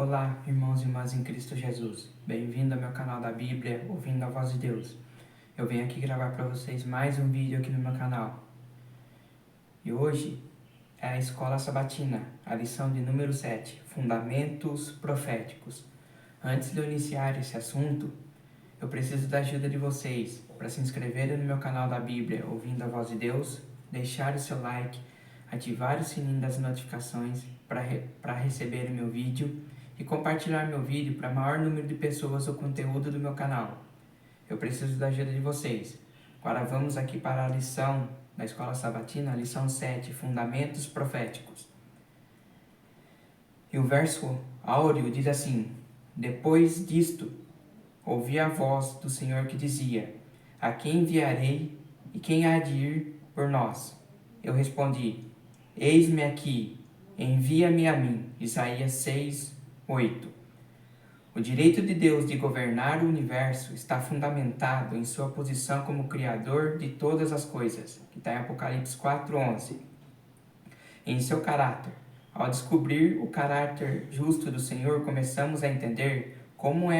Olá, irmãos e irmãs em Cristo Jesus. Bem-vindo ao meu canal da Bíblia, Ouvindo a Voz de Deus. Eu venho aqui gravar para vocês mais um vídeo aqui no meu canal. E hoje é a Escola Sabatina, a lição de número 7, Fundamentos Proféticos. Antes de eu iniciar esse assunto, eu preciso da ajuda de vocês para se inscreverem no meu canal da Bíblia, Ouvindo a Voz de Deus, deixar o seu like, ativar o sininho das notificações para receber o meu vídeo e compartilhar meu vídeo para maior número de pessoas o conteúdo do meu canal. Eu preciso da ajuda de vocês. Agora vamos aqui para a lição da Escola Sabatina, a lição 7, Fundamentos Proféticos. E o verso áureo diz assim: Depois disto, ouvi a voz do Senhor que dizia: A quem enviarei e quem há de ir por nós? Eu respondi: Eis-me aqui, envia-me a mim. Isaías 6, 8. O direito de Deus de governar o universo está fundamentado em sua posição como Criador de todas as coisas, que está em Apocalipse 4:11. Em seu caráter. Ao descobrir o caráter justo do Senhor, começamos a entender como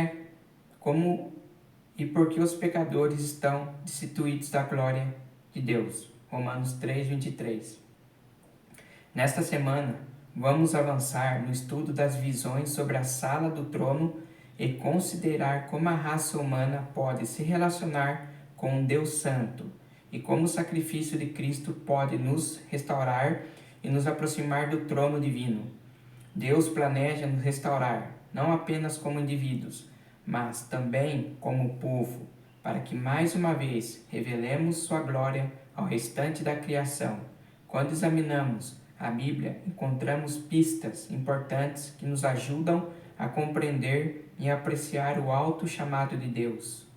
e por que os pecadores estão destituídos da glória de Deus. Romanos 3:23. Nesta semana, vamos avançar no estudo das visões sobre a sala do trono e considerar como a raça humana pode se relacionar com um Deus Santo e como o sacrifício de Cristo pode nos restaurar e nos aproximar do trono divino. Deus planeja nos restaurar, não apenas como indivíduos, mas também como povo, para que mais uma vez revelemos sua glória ao restante da criação. Quando examinamos a Bíblia, encontramos pistas importantes que nos ajudam a compreender e apreciar o alto chamado de Deus.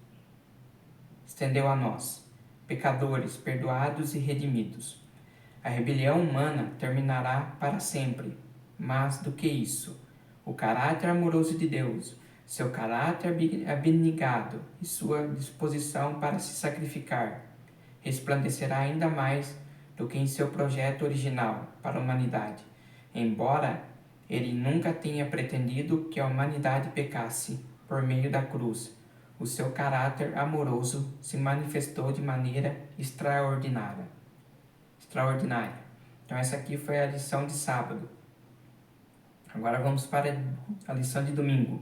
Estendeu a nós, pecadores, perdoados e redimidos. A rebelião humana terminará para sempre. Mas do que isso? O caráter amoroso de Deus, seu caráter abnegado e sua disposição para se sacrificar resplandecerá ainda mais do que em seu projeto original para a humanidade, embora ele nunca tenha pretendido que a humanidade pecasse por meio da cruz. O seu caráter amoroso se manifestou de maneira extraordinária. Então essa aqui foi a lição de sábado. Agora vamos para a lição de domingo.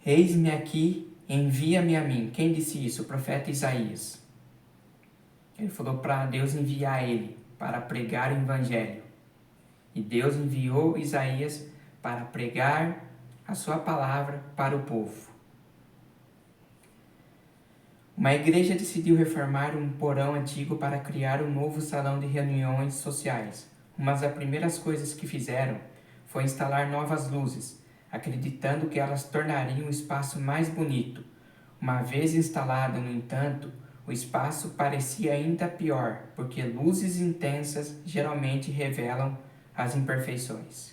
Eis-me aqui, envia-me a mim. Quem disse isso? O profeta Isaías. Ele falou para Deus enviar ele para pregar o evangelho. E Deus enviou Isaías para pregar a sua palavra para o povo. Uma igreja decidiu reformar um porão antigo para criar um novo salão de reuniões sociais. Uma das primeiras coisas que fizeram foi instalar novas luzes, acreditando que elas tornariam o espaço mais bonito. Uma vez instalado, no entanto, o espaço parecia ainda pior, porque luzes intensas geralmente revelam as imperfeições.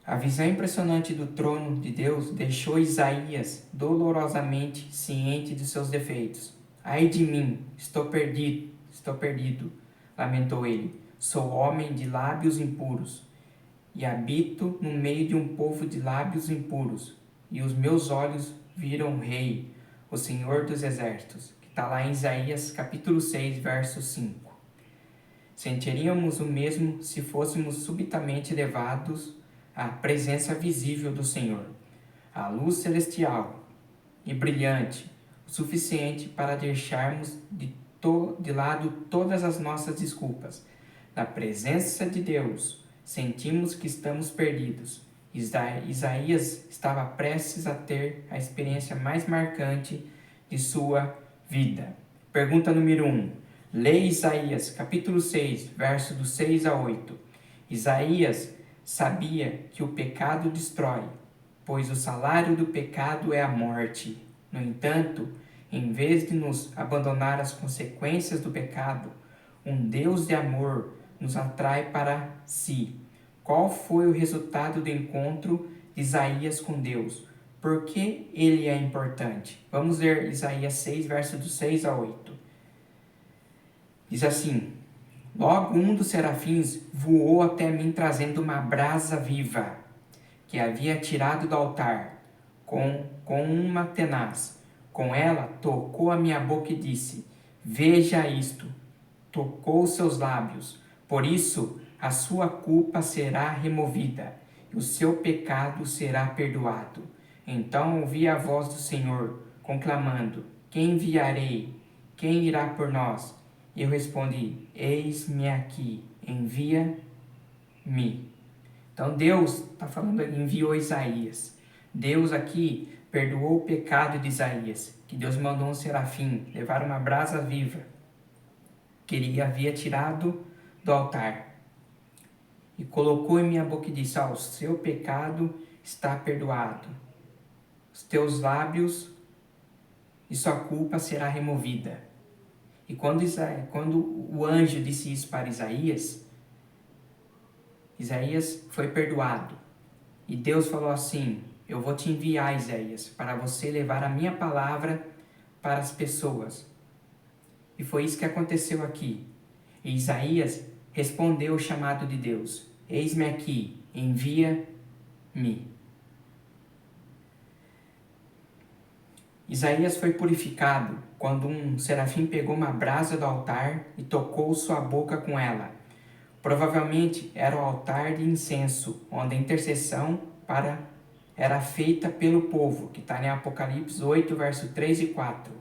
A visão impressionante do trono de Deus deixou Isaías dolorosamente ciente de seus defeitos. Ai de mim, estou perdido, lamentou ele. Sou homem de lábios impuros e habito no meio de um povo de lábios impuros, e os meus olhos viram o Rei, o Senhor dos Exércitos, que está lá em Isaías capítulo 6, verso 5. Sentiríamos o mesmo se fôssemos subitamente levados à presença visível do Senhor, a luz celestial e brilhante, o suficiente para deixarmos de lado todas as nossas desculpas. Na presença de Deus, sentimos que estamos perdidos. Isaías estava prestes a ter a experiência mais marcante de sua vida. Pergunta número 1. Leia Isaías, capítulo 6, verso do 6 a 8. Isaías sabia que o pecado destrói, pois o salário do pecado é a morte. No entanto, em vez de nos abandonar às consequências do pecado, um Deus de amor nos atrai para si. Qual foi o resultado do encontro de Isaías com Deus? Por que ele é importante? Vamos ler Isaías 6, versos do 6 a 8. Diz assim: Logo um dos serafins voou até mim trazendo uma brasa viva, que havia tirado do altar com uma tenaz. Com ela tocou a minha boca e disse: veja isto. Tocou seus lábios. Por isso a sua culpa será removida e o seu pecado será perdoado. Então ouvi a voz do Senhor conclamando: quem enviarei? Quem irá por nós? Eu respondi: eis-me aqui, envia-me. Então Deus está falando, enviou Isaías. Deus aqui perdoou o pecado de Isaías, que Deus mandou um serafim levar uma brasa viva que ele havia tirado do altar e colocou em minha boca e disse: o seu pecado está perdoado, os teus lábios e sua culpa será removida. E quando o anjo disse isso para Isaías, Isaías foi perdoado. E Deus falou assim: eu vou te enviar, Isaías, para você levar a minha palavra para as pessoas. E foi isso que aconteceu aqui. E Isaías respondeu o chamado de Deus: eis-me aqui, envia-me. Isaías foi purificado quando um serafim pegou uma brasa do altar e tocou sua boca com ela. Provavelmente era o altar de incenso, onde a intercessão era feita pelo povo, que está em Apocalipse 8, verso 3 e 4.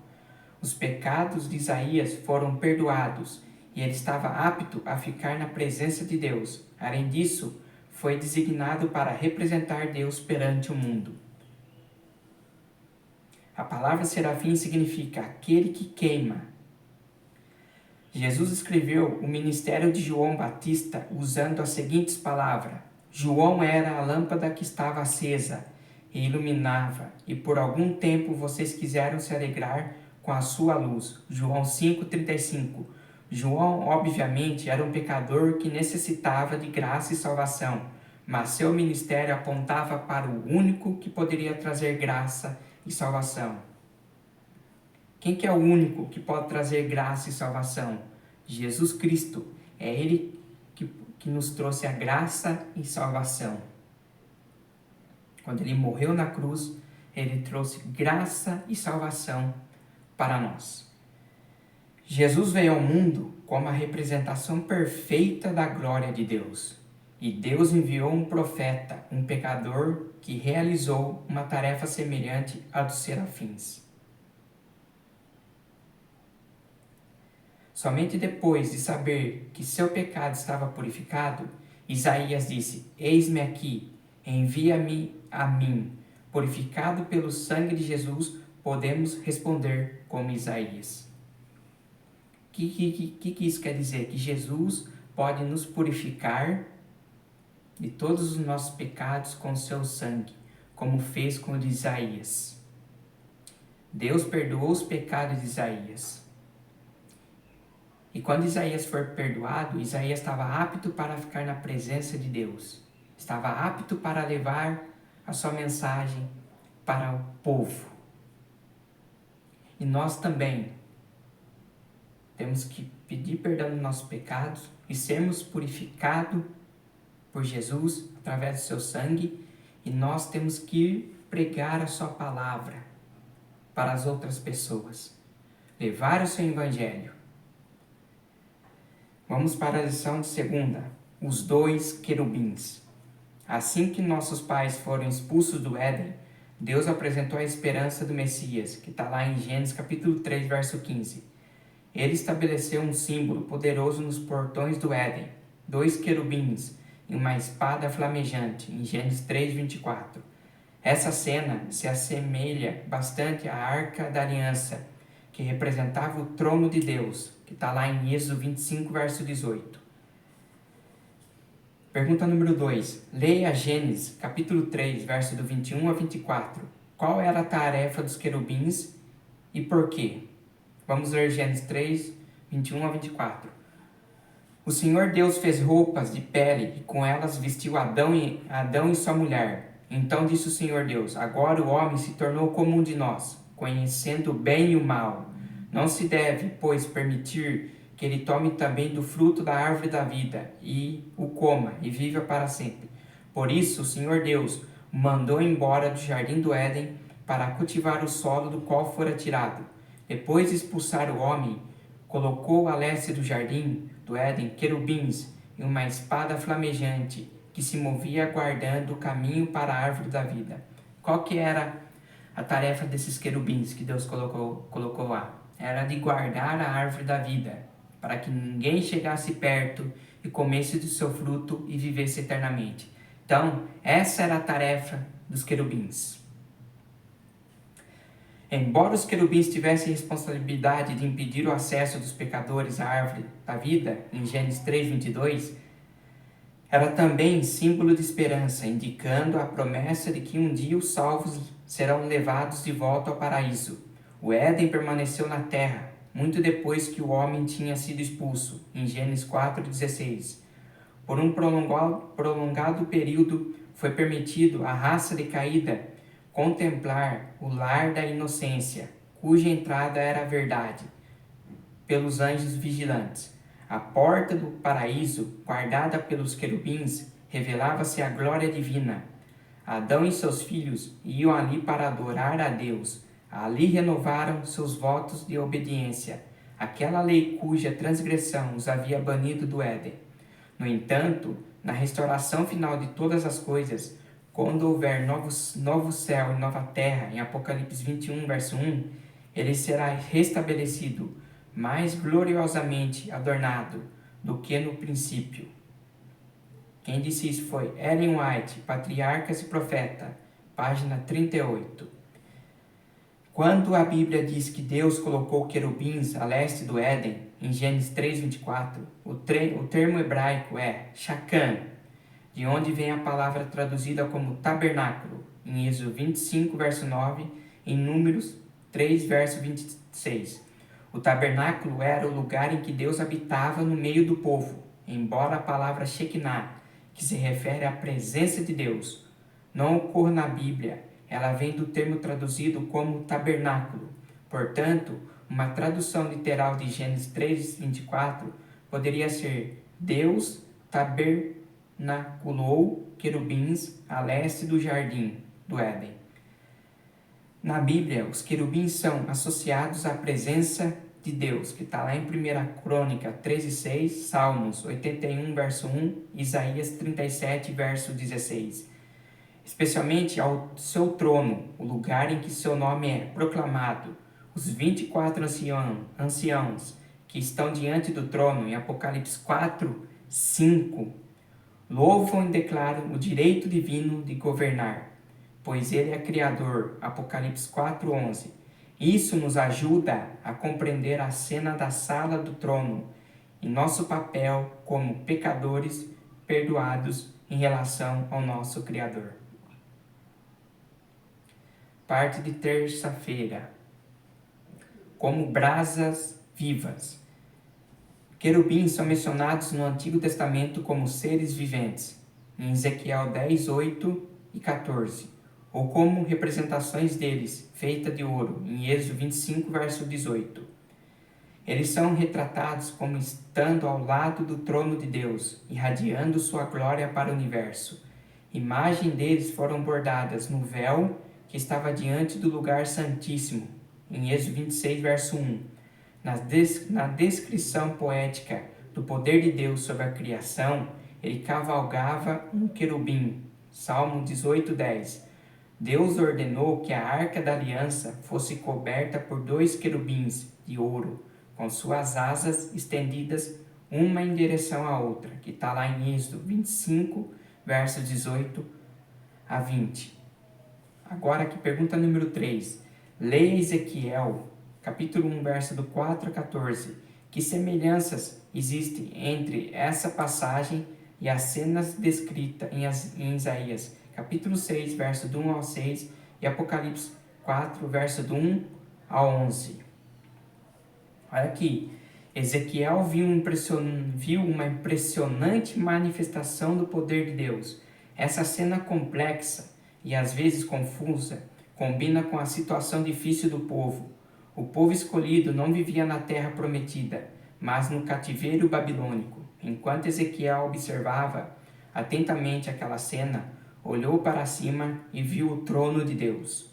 Os pecados de Isaías foram perdoados e ele estava apto a ficar na presença de Deus. Além disso, foi designado para representar Deus perante o mundo. A palavra serafim significa aquele que queima. Jesus escreveu o ministério de João Batista usando as seguintes palavras: João era a lâmpada que estava acesa e iluminava, e por algum tempo vocês quiseram se alegrar com a sua luz. João 5,35. João, obviamente, era um pecador que necessitava de graça e salvação, mas seu ministério apontava para o único que poderia trazer graça e salvação. Quem que é o único que pode trazer graça e salvação? Jesus Cristo. É Ele que nos trouxe a graça e salvação. Quando Ele morreu na cruz, Ele trouxe graça e salvação para nós. Jesus veio ao mundo como a representação perfeita da glória de Deus. E Deus enviou um profeta, um pecador, que realizou uma tarefa semelhante à dos serafins. Somente depois de saber que seu pecado estava purificado, Isaías disse: eis-me aqui, envia-me a mim. Purificado pelo sangue de Jesus, podemos responder como Isaías. O que isso quer dizer? Que Jesus pode nos purificar de todos os nossos pecados com o seu sangue, como fez com o de Isaías. Deus perdoou os pecados de Isaías. E quando Isaías foi perdoado, Isaías estava apto para ficar na presença de Deus. Estava apto para levar a sua mensagem para o povo. E nós também temos que pedir perdão dos nossos pecados e sermos purificados por Jesus através do seu sangue. E nós temos que pregar a sua palavra para as outras pessoas. Levar o seu evangelho. Vamos para a lição de segunda, os dois querubins. Assim que nossos pais foram expulsos do Éden, Deus apresentou a esperança do Messias, que está lá em Gênesis capítulo 3, verso 15. Ele estabeleceu um símbolo poderoso nos portões do Éden, dois querubins e uma espada flamejante, em Gênesis 3, 24. Essa cena se assemelha bastante à Arca da Aliança, que representava o trono de Deus, que está lá em Êxodo 25, verso 18. Pergunta número 2. Leia Gênesis, capítulo 3, verso do 21 a 24. Qual era a tarefa dos querubins e por quê? Vamos ler Gênesis 3, 21 a 24. O Senhor Deus fez roupas de pele e com elas vestiu Adão e sua mulher. Então disse o Senhor Deus: agora o homem se tornou como um de nós, conhecendo o bem e o mal. Não se deve, pois, permitir que ele tome também do fruto da árvore da vida, e o coma, e viva para sempre. Por isso, o Senhor Deus o mandou embora do jardim do Éden para cultivar o solo do qual fora tirado. Depois de expulsar o homem, colocou a leste do jardim do Éden querubins e uma espada flamejante que se movia guardando o caminho para a árvore da vida. Qual que era a tarefa desses querubins que Deus colocou lá? Era de guardar a árvore da vida, para que ninguém chegasse perto e comesse do seu fruto e vivesse eternamente. Então, essa era a tarefa dos querubins. Embora os querubins tivessem responsabilidade de impedir o acesso dos pecadores à árvore da vida, em Gênesis 3:22, era também símbolo de esperança, indicando a promessa de que um dia os salvos serão levados de volta ao paraíso. O Éden permaneceu na terra, muito depois que o homem tinha sido expulso, em Gênesis 4:16. Por um prolongado período, foi permitido à raça decaída contemplar o lar da inocência, cuja entrada era a verdade, pelos anjos vigilantes. A porta do paraíso, guardada pelos querubins, revelava-se a glória divina. Adão e seus filhos iam ali para adorar a Deus. Ali renovaram seus votos de obediência, aquela lei cuja transgressão os havia banido do Éden. No entanto, na restauração final de todas as coisas, quando houver novo céu e nova terra, em Apocalipse 21, verso 1, ele será restabelecido, mais gloriosamente adornado do que no princípio. Quem disse isso foi Ellen White, Patriarcas e Profeta, página 38. Quando a Bíblia diz que Deus colocou querubins a leste do Éden, em Gênesis 3:24, o termo hebraico é shakan, de onde vem a palavra traduzida como tabernáculo, em Êxodo 25, verso 9, em Números 3, verso 26. O tabernáculo era o lugar em que Deus habitava no meio do povo, embora a palavra Shekinah, que se refere à presença de Deus, não ocorra na Bíblia. Ela vem do termo traduzido como tabernáculo. Portanto, uma tradução literal de Gênesis 3:24 poderia ser: Deus tabernaculou querubins a leste do jardim do Éden. Na Bíblia, os querubins são associados à presença de Deus, que está lá em 1 Crônica 13:6, Salmos 81, verso 1, Isaías 37, verso 16. Especialmente ao seu trono, o lugar em que seu nome é proclamado. Os 24 anciãos que estão diante do trono, em Apocalipse 4, 5, louvam e declaram o direito divino de governar, pois ele é Criador, Apocalipse 4, 11. Isso nos ajuda a compreender a cena da sala do trono e nosso papel como pecadores perdoados em relação ao nosso Criador. Parte de terça-feira. Como brasas vivas. Querubins são mencionados no Antigo Testamento como seres viventes, em Ezequiel 10, 8 e 14, ou como representações deles, feitas de ouro, em Êxodo 25, verso 18. Eles são retratados como estando ao lado do trono de Deus, irradiando sua glória para o universo. Imagens deles foram bordadas no véu que estava diante do lugar santíssimo, em Êxodo 26, verso 1. Na descrição poética do poder de Deus sobre a criação, ele cavalgava um querubim, Salmo 18, 10. Deus ordenou que a arca da aliança fosse coberta por 2 querubins de ouro, com suas asas estendidas uma em direção à outra, que está lá em Êxodo 25, versos 18 a 20. Agora aqui, pergunta número 3. Leia Ezequiel, capítulo 1, verso do 4 a 14. Que semelhanças existem entre essa passagem e as cenas descritas em Isaías, capítulo 6, verso do 1 ao 6, e Apocalipse 4, verso do 1 ao 11. Olha aqui, Ezequiel viu uma impressionante manifestação do poder de Deus. Essa cena complexa e às vezes confusa combina com a situação difícil do povo. O povo escolhido não vivia na terra prometida, mas no cativeiro babilônico. Enquanto Ezequiel observava atentamente aquela cena, olhou para cima e viu o trono de Deus.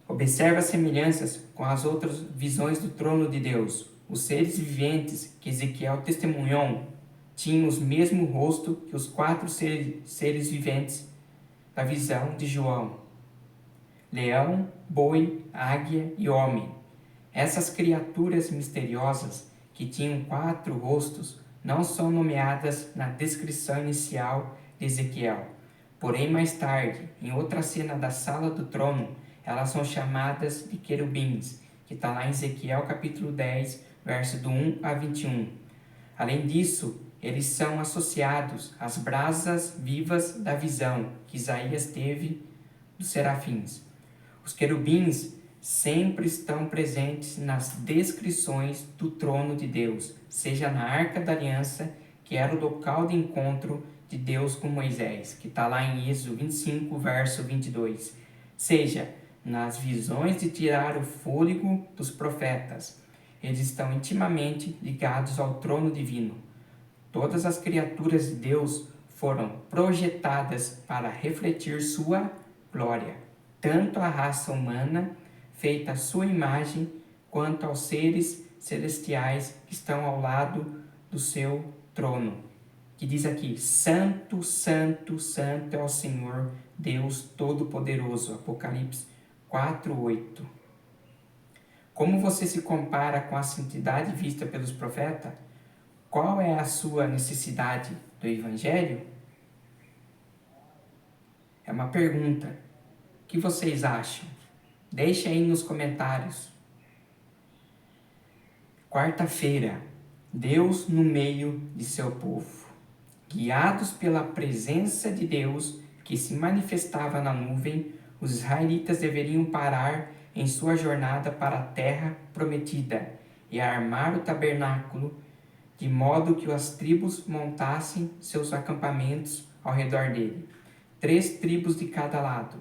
Observe as semelhanças com as outras visões do trono de Deus. Os seres viventes que Ezequiel testemunhou tinham o mesmo rosto que os 4 seres viventes da visão de João: leão, boi, águia e homem. Essas criaturas misteriosas, que tinham 4 rostos, não são nomeadas na descrição inicial de Ezequiel. Porém, mais tarde, em outra cena da sala do trono, elas são chamadas de querubins, que está lá em Ezequiel capítulo 10, verso do 1 a 21. Além disso, eles são associados às brasas vivas da visão que Isaías teve dos serafins. Os querubins sempre estão presentes nas descrições do trono de Deus, seja na Arca da Aliança, que era o local de encontro de Deus com Moisés, que está lá em Êxodo 25, verso 22, seja nas visões de tirar o fôlego dos profetas. Eles estão intimamente ligados ao trono divino. Todas as criaturas de Deus foram projetadas para refletir sua glória, tanto a raça humana, feita à sua imagem, quanto aos seres celestiais que estão ao lado do seu trono. Que diz aqui: Santo, Santo, Santo é o Senhor, Deus Todo-Poderoso. Apocalipse 4:8. Como você se compara com a santidade vista pelos profetas? Qual é a sua necessidade do Evangelho? É uma pergunta. O que vocês acham? Deixe aí nos comentários. Quarta-feira, Deus no meio de seu povo. Guiados pela presença de Deus que se manifestava na nuvem, os israelitas deveriam parar em sua jornada para a terra prometida e armar o tabernáculo, de modo que as tribos montassem seus acampamentos ao redor dele. 3 tribos de cada lado.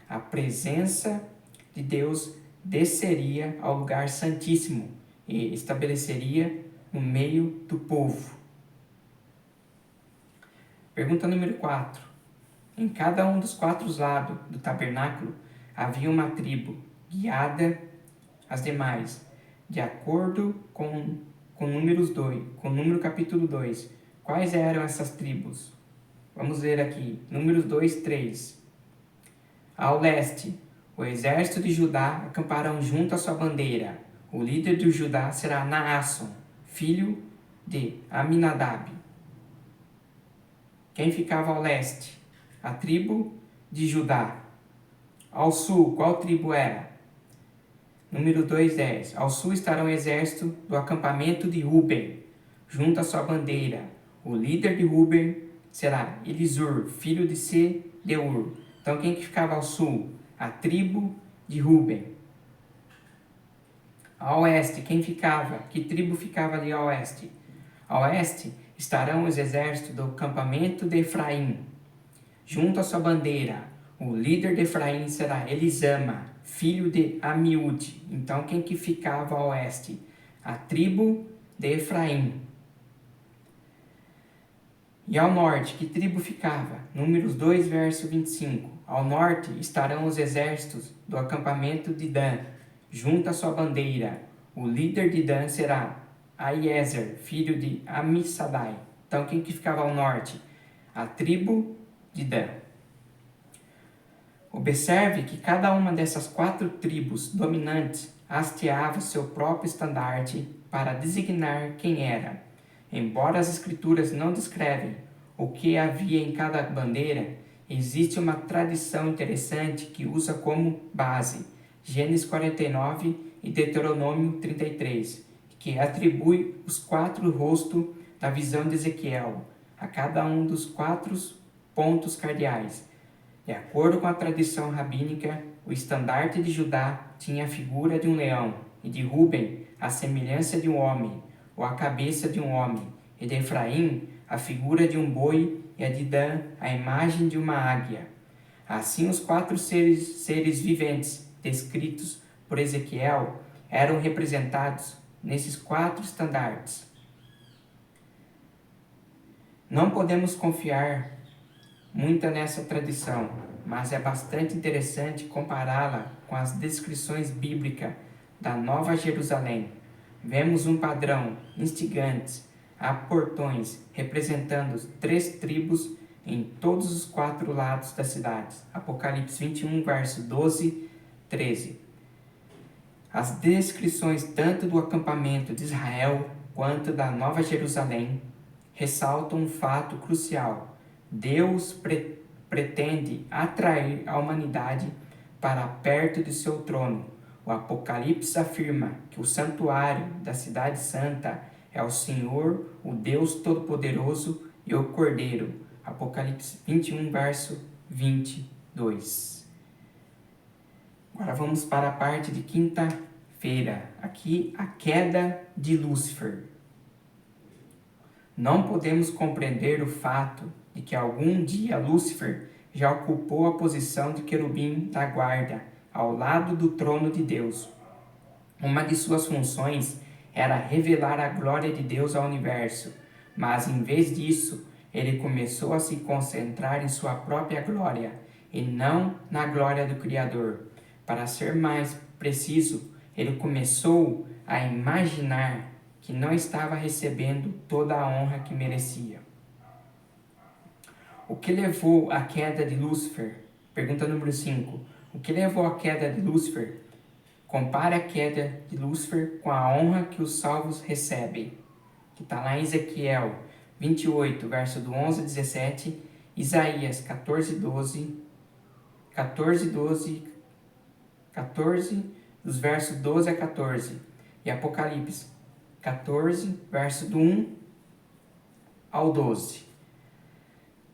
A presença de Deus desceria ao lugar santíssimo e estabeleceria no meio do povo. Pergunta número 4. Em cada um dos 4 lados do tabernáculo havia uma tribo, guiada às demais, de acordo com Números 2, com Número capítulo 2. Quais eram essas tribos? Vamos ver aqui. Números 2, 3. Ao leste, o exército de Judá acamparão junto à sua bandeira. O líder de Judá será Naasson, filho de Aminadab. Quem ficava ao leste? A tribo de Judá. Ao sul, qual tribo era? Número 2:10. Ao sul estará o exército do acampamento de Ruben, junto à sua bandeira. O líder de Ruben será Elisur, filho de Sedeur. Então, quem que ficava ao sul? A tribo de Ruben. Ao oeste, quem ficava? Que tribo ficava ali ao oeste? Ao oeste estarão os exércitos do acampamento de Efraim, junto à sua bandeira. O líder de Efraim será Elisama, filho de Amiúde. Então, quem que ficava ao oeste? A tribo de Efraim. E ao norte, que tribo ficava? Números 2, verso 25. Ao norte estarão os exércitos do acampamento de Dan, junto à sua bandeira. O líder de Dan será Aiezer, filho de Amissadai. Então, quem que ficava ao norte? A tribo de Dan. Observe que cada uma dessas 4 tribos dominantes hasteava seu próprio estandarte para designar quem era. Embora as escrituras não descrevem o que havia em cada bandeira, existe uma tradição interessante que usa como base Gênesis 49 e Deuteronômio 33, que atribui os 4 rostos da visão de Ezequiel a cada um dos 4 pontos cardeais. De acordo com a tradição rabínica, o estandarte de Judá tinha a figura de um leão, e de Ruben a semelhança de um homem, ou a cabeça de um homem, e de Efraim a figura de um boi, e a de Dan a imagem de uma águia. Assim, os 4 seres viventes descritos por Ezequiel eram representados nesses 4 estandartes. Não podemos confiar muita nessa tradição, mas é bastante interessante compará-la com as descrições bíblicas da Nova Jerusalém. Vemos um padrão instigante, há portões representando 3 tribos em todos os 4 lados da cidade. Apocalipse 21, verso 12, 13. As descrições tanto do acampamento de Israel quanto da Nova Jerusalém ressaltam um fato crucial. Deus pretende atrair a humanidade para perto de seu trono. O Apocalipse afirma que o santuário da cidade santa é o Senhor, o Deus Todo-Poderoso e o Cordeiro. Apocalipse 21, verso 22. Agora vamos para a parte de quinta-feira. Aqui, a queda de Lúcifer. Não podemos compreender o fato de que algum dia Lúcifer já ocupou a posição de querubim da guarda, ao lado do trono de Deus. Uma de suas funções era revelar a glória de Deus ao universo, mas em vez disso, ele começou a se concentrar em sua própria glória e não na glória do Criador. Para ser mais preciso, ele começou a imaginar que não estava recebendo toda a honra que merecia. O que levou à queda de Lúcifer? Pergunta número 5. O que levou à queda de Lúcifer? Compare a queda de Lúcifer com a honra que os salvos recebem, que está lá em Ezequiel 28, verso do 11 a 17, Isaías 14, 14, dos versos 12 a 14, e Apocalipse 14, verso do 1 ao 12.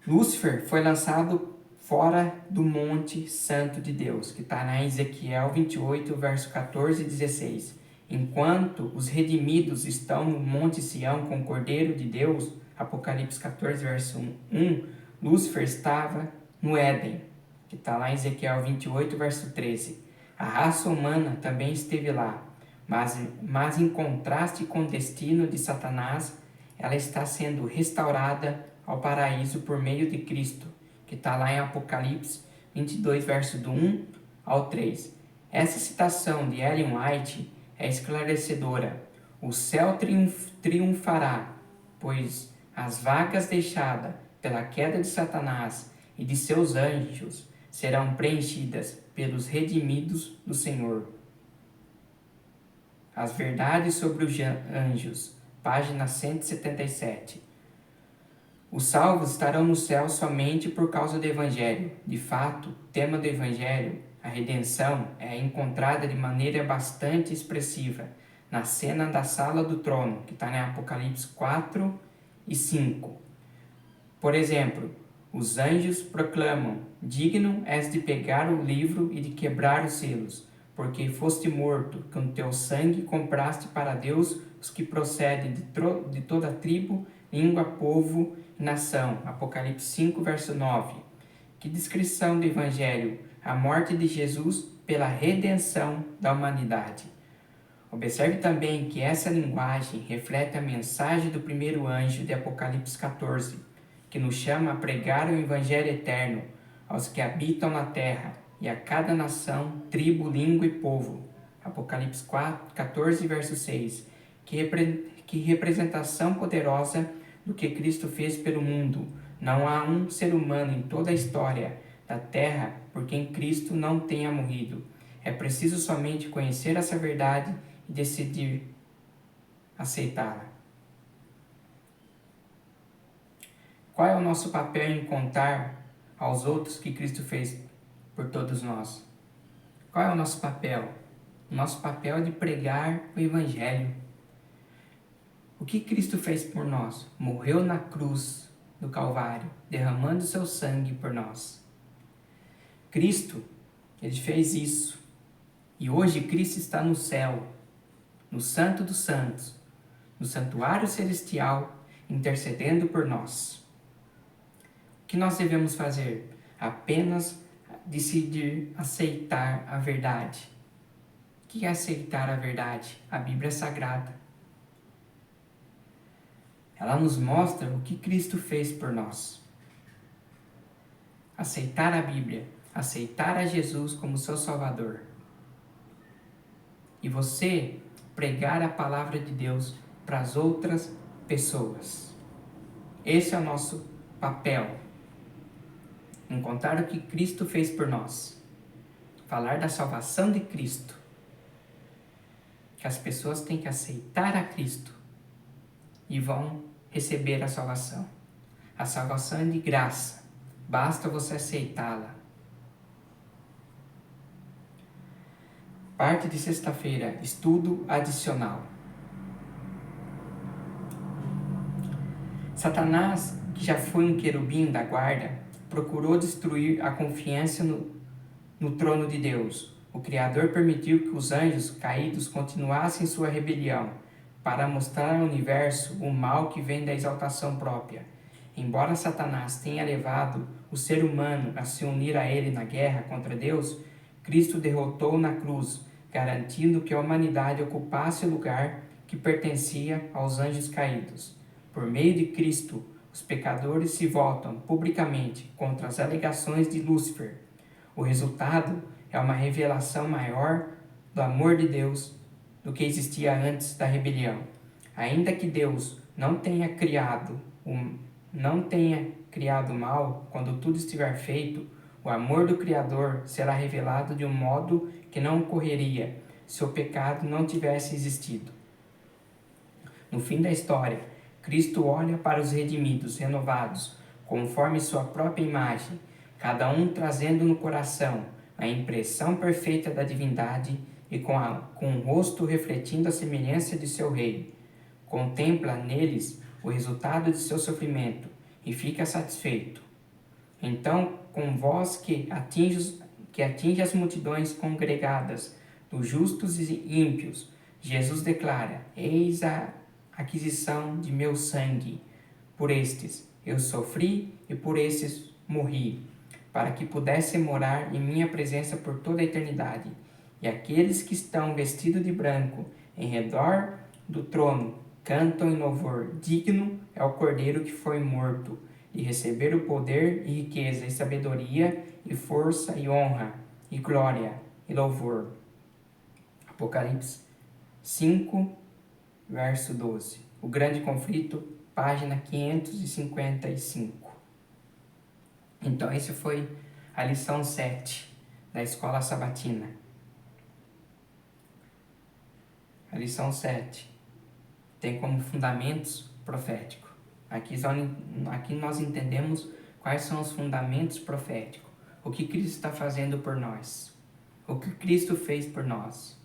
Lúcifer foi lançado fora do Monte Santo de Deus, que está na Ezequiel 28, verso 14 e 16. Enquanto os redimidos estão no Monte Sião com o Cordeiro de Deus, Apocalipse 14, verso 1, Lúcifer estava no Éden, que está lá em Ezequiel 28, verso 13. A raça humana também esteve lá, mas em contraste com o destino de Satanás, ela está sendo restaurada ao paraíso por meio de Cristo, que está lá em Apocalipse 22, verso do 1 ao 3. Essa citação de Ellen White é esclarecedora. O céu triunfará, pois as vagas deixadas pela queda de Satanás e de seus anjos serão preenchidas pelos redimidos do Senhor. As verdades sobre os anjos, página 177. Os salvos estarão no céu somente por causa do Evangelho. De fato, o tema do Evangelho, a redenção, é encontrada de maneira bastante expressiva na cena da sala do trono, que está em Apocalipse 4 e 5. Por exemplo, os anjos proclamam: digno és de pegar o livro e de quebrar os selos, porque foste morto, com teu sangue compraste para Deus os que procedem de toda tribo, língua, povo e nação. Apocalipse 5, verso 9. Que descrição do Evangelho! A morte de Jesus pela redenção da humanidade. Observe também que essa linguagem reflete a mensagem do primeiro anjo de Apocalipse 14, que nos chama a pregar o Evangelho eterno aos que habitam na terra e a cada nação, tribo, língua e povo. Apocalipse 14, verso 6. Que representação poderosa do que Cristo fez pelo mundo. Não há um ser humano em toda a história da terra por quem Cristo não tenha morrido. É preciso somente conhecer essa verdade e decidir aceitá-la. Qual é o nosso papel em contar aos outros que Cristo fez por todos nós? Qual é o nosso papel? O nosso papel é de pregar o Evangelho. O que Cristo fez por nós? Morreu na cruz do Calvário, derramando seu sangue por nós. Cristo, ele fez isso. E hoje Cristo está no céu, no Santo dos Santos, no santuário celestial, intercedendo por nós. O que nós devemos fazer? Apenas decidir aceitar a verdade. O que é aceitar a verdade? A Bíblia é sagrada. Ela nos mostra o que Cristo fez por nós. aceitar a Bíblia, aceitar a Jesus como seu Salvador. E você pregar a palavra de Deus para as outras pessoas. Esse é o nosso papel. Em contar o que Cristo fez por nós. Falar da salvação de Cristo. Que as pessoas têm que aceitar a Cristo e vão receber a salvação. A salvação é de graça. Basta você aceitá-la. Parte de sexta-feira, estudo adicional. Satanás, que já foi um querubim da guarda, procurou destruir a confiança no trono de Deus. O Criador permitiu que os anjos caídos continuassem sua rebelião, para mostrar ao universo o mal que vem da exaltação própria. Embora Satanás tenha levado o ser humano a se unir a ele na guerra contra Deus, Cristo derrotou na cruz, garantindo que a humanidade ocupasse o lugar que pertencia aos anjos caídos. Por meio de Cristo, os pecadores se voltam publicamente contra as alegações de Lúcifer. O resultado é uma revelação maior do amor de Deus do que existia antes da rebelião. Ainda que Deus não tenha criado o mal, quando tudo estiver feito, o amor do Criador será revelado de um modo que não ocorreria se o pecado não tivesse existido. No fim da história, Cristo olha para os redimidos, renovados, conforme sua própria imagem, cada um trazendo no coração a impressão perfeita da divindade e com o rosto refletindo a semelhança de seu rei. Contempla neles o resultado de seu sofrimento e fica satisfeito. Então, com voz que atinge as multidões congregadas dos justos e ímpios, Jesus declara: eis a aquisição de meu sangue. Por estes eu sofri e por estes morri, para que pudesse morar em minha presença por toda a eternidade. E aqueles que estão vestidos de branco em redor do trono cantam em louvor: digno é o Cordeiro que foi morto, de receber o poder e riqueza e sabedoria e força e honra e glória e louvor. Apocalipse 5, verso 12. O grande conflito, página 555. Então, essa foi a lição 7 da Escola Sabatina. A lição 7 tem como fundamentos proféticos. Aqui nós entendemos quais são os fundamentos proféticos. O que Cristo está fazendo por nós. O que Cristo fez por nós.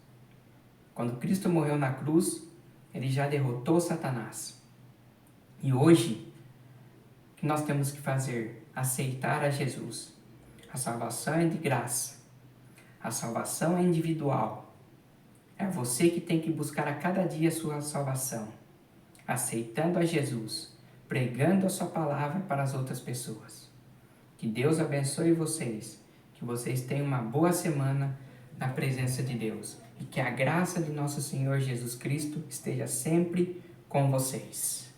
Quando Cristo morreu na cruz, ele já derrotou Satanás. E hoje, o que nós temos que fazer? Aceitar a Jesus. A salvação é de graça. A salvação é individual. É você que tem que buscar a cada dia a sua salvação. Aceitando a Jesus. Pregando a sua palavra para as outras pessoas. Que Deus abençoe vocês. Que vocês tenham uma boa semana na presença de Deus. E que a graça de nosso Senhor Jesus Cristo esteja sempre com vocês.